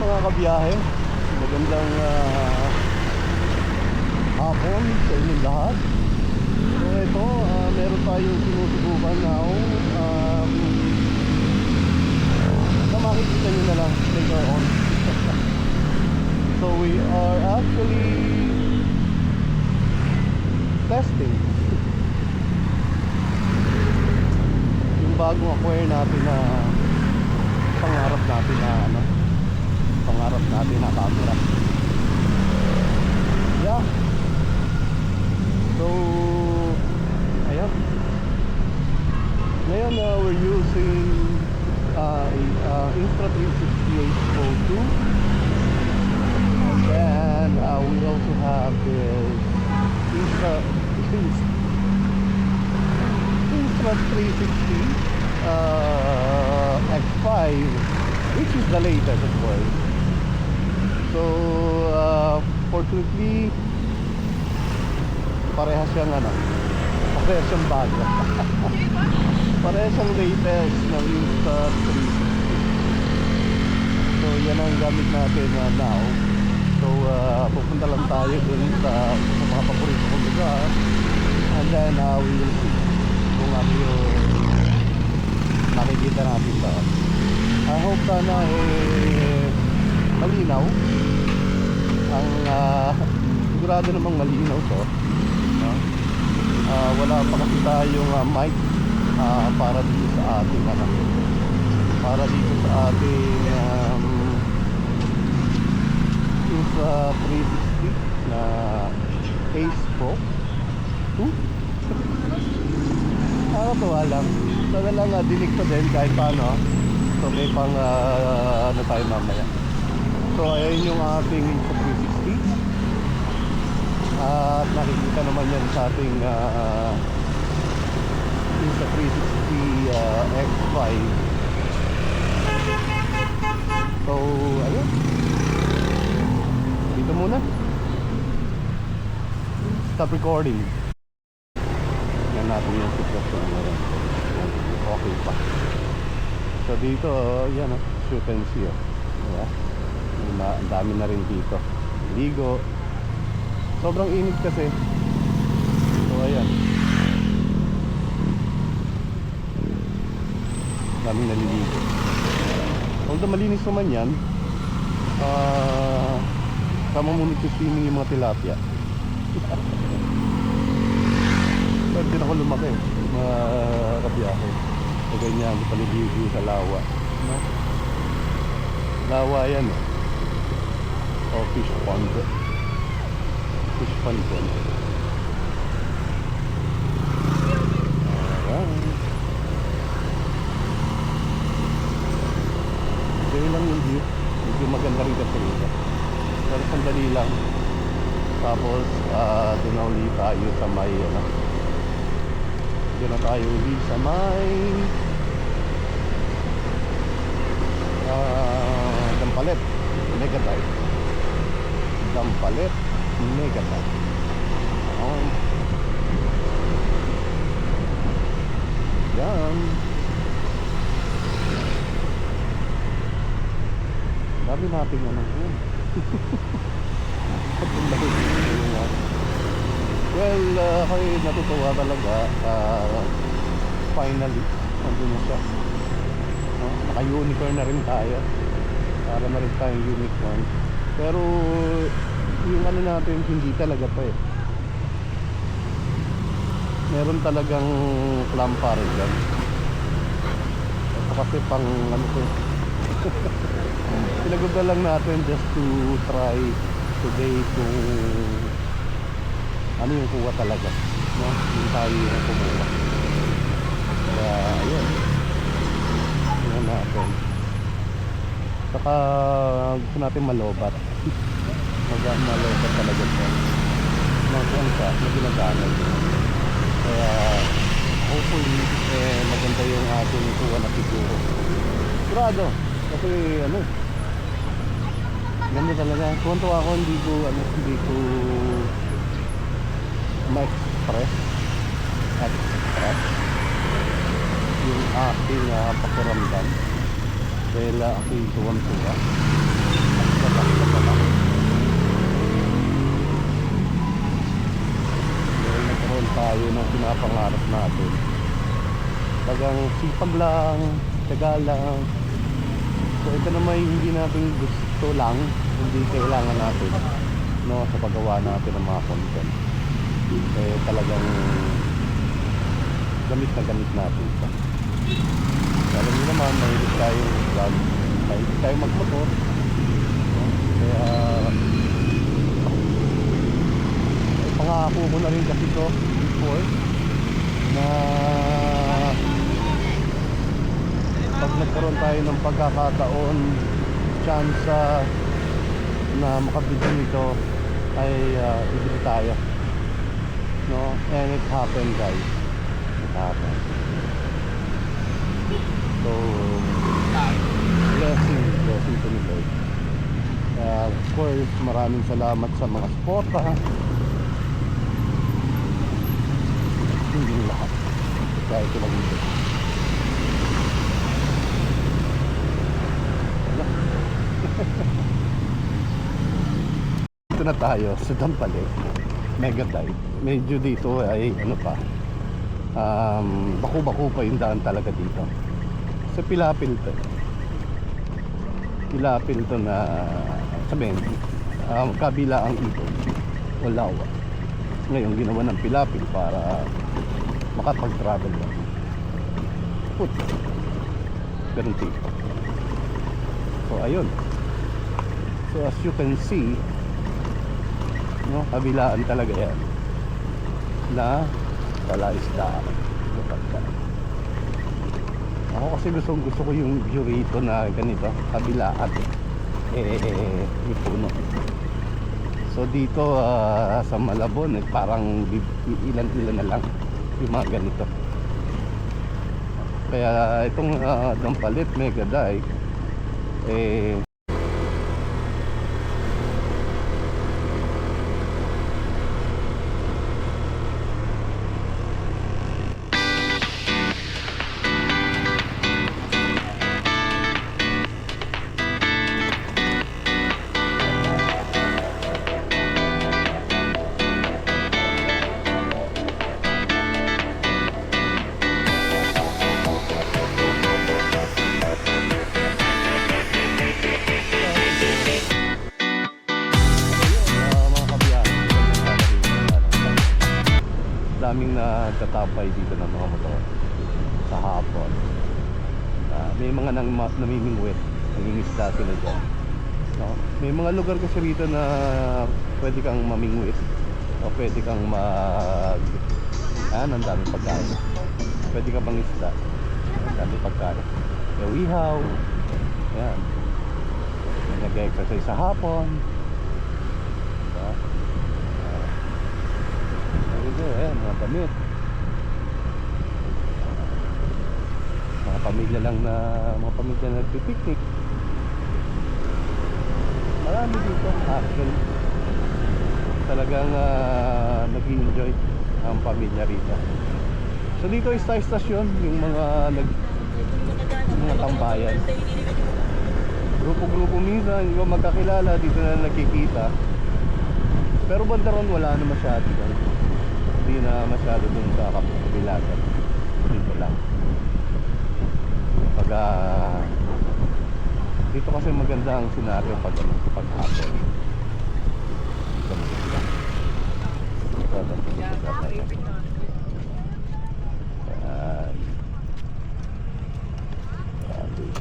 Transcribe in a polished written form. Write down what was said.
mga kabiyahe, magandang hapon sa inyong lahat. So ito, meron tayong sinusubukan now na makikita nyo na lang later on. So we are actually testing yung bagong acquire natin na pangarap natin na camera. Yeah. So ayan. Ngayon we're using Insta360 Pro 2, and then we also have this Insta360 X5, which is the latest of course. So fortunately parehas siyang bago. Parehas siyang latest ng Insta360. So yan ang gamit natin now. So pupunta lang tayo dun sa mga paborito kong lugar, and then we will see kung ano yung nakikita natin doon. I hope sana malinaw ang sigurado namang malinaw to, no? Wala pa kasi tayong mic para dito sa ating sa 360 na Ace Pro 2. Nakakatuwa lang. Sana lang dinig pa din kahit paano. So may pang ano tayo mamaya. So ayun yung ating Insta360. At nakikita naman yan sa ating Insta360 X5. So ayun, dito muna. Stop recording. Yan natin yung sitwasyon ngayon. Okay pa. So dito, yan as you can see, diba? Ang dami na rin dito ligo. Sobrang init kasi. So ayan, daming naliligo. Although malinis naman yan, sama mo nagsisiming yung mga tilapia. Pero din ako lumaki, mga kabiyahe. So ganyan, paliligo sa lawa, no? Lawa yan, o fish pond. Fish pond yan. Ganyan lang yung view. Medyo maganda rin kasi rito. Pero sandali lang. Tapos doon na ulit tayo sa may Dampalet Megatite. Dampalet Megatite. Yan. Dami natin yun. Well, ako'y natutuwa talaga. Finally, nandun na siya. Naka-unicorn na rin tayo. Para na rin tayong unicorn. Pero yung natin, hindi talaga pa meron talagang clamp pa rin dyan. Ito kasi pang pinagunda lang natin just to try today kung ano yung kuha talaga, no? Yung tayo yung kumuha. Kaya ayun, yun natin. Saka gusto natin malobat. Malobat talaga siya. Ginagamit. Kaya hopefully maganda yung ating kuha na siguro. Sigurado. Kasi ganda talaga. Kung tuwa ako, hindi ko ma-express yung aking pakiramdam. Dahil ako'y tuwang-tuwa. pinapangarap natin. Talagang sipag lang, tiyaga lang. So ito naman yung hindi natin gusto lang, hindi kailangan natin, no, sa paggawa natin ng mga content. Eh talagang gamit na gamit natin ito. Alam niyo naman, mahilig tayong vlog, mahilig tayong magmotor, no? Kaya pangako ko na rin kasi ito before na pag nagkaroon tayo ng pagkakataon, chance na makabidyo nito ay bibili tayo, no? And it happened, guys, it happened. So blessing to the Lord. Of course, maraming salamat sa mga suporta. Hindi lahat, kaya ito lang ito. Dito na tayo sa Dampale, Mega Dive. Medyo dito ay ano pa, baku-baku pa yung daan talaga dito. Sa Pilapil to na sabihin, kabila ang Ibon o Lawa. Ngayon ginawa ng Pilapil para makapag-travel lang. Put ganun tipo. So ayun, so as you can see, no, kabilaan talaga yan na palaisdaan. Ako kasi gusto ko yung view rito na ganito, kabilaan, may puno. So dito sa Malabon parang ilan-ilan na lang yung mga ganito. Kaya itong Dampalit Mega Dive daming nagtatapay dito ng mga motor sa hapon. May mga namimingwit, nangingisda sila dyan, no? May mga lugar kasi rito na pwede kang mamingwit o pwede kang ang daming pagkain, pwede kang mangisda, ang daming pagkain, may wihaw, yan, may nag-exercise sa hapon, diba? Ayan, mga damit, mga pamilya na nagpipiknik. Marami dito actually, talagang nag-enjoy ang pamilya rito. So dito is tayo stasyon, yung mga tambayan, grupo-grupo, minsan hindi ko magkakilala dito na nagkikita, pero banda ron wala na masyado dyan. Hindi na masyado dun sa kabilagan, dito lang. Pag dito kasi maganda ang senaryo pag hapon. Dito maganda.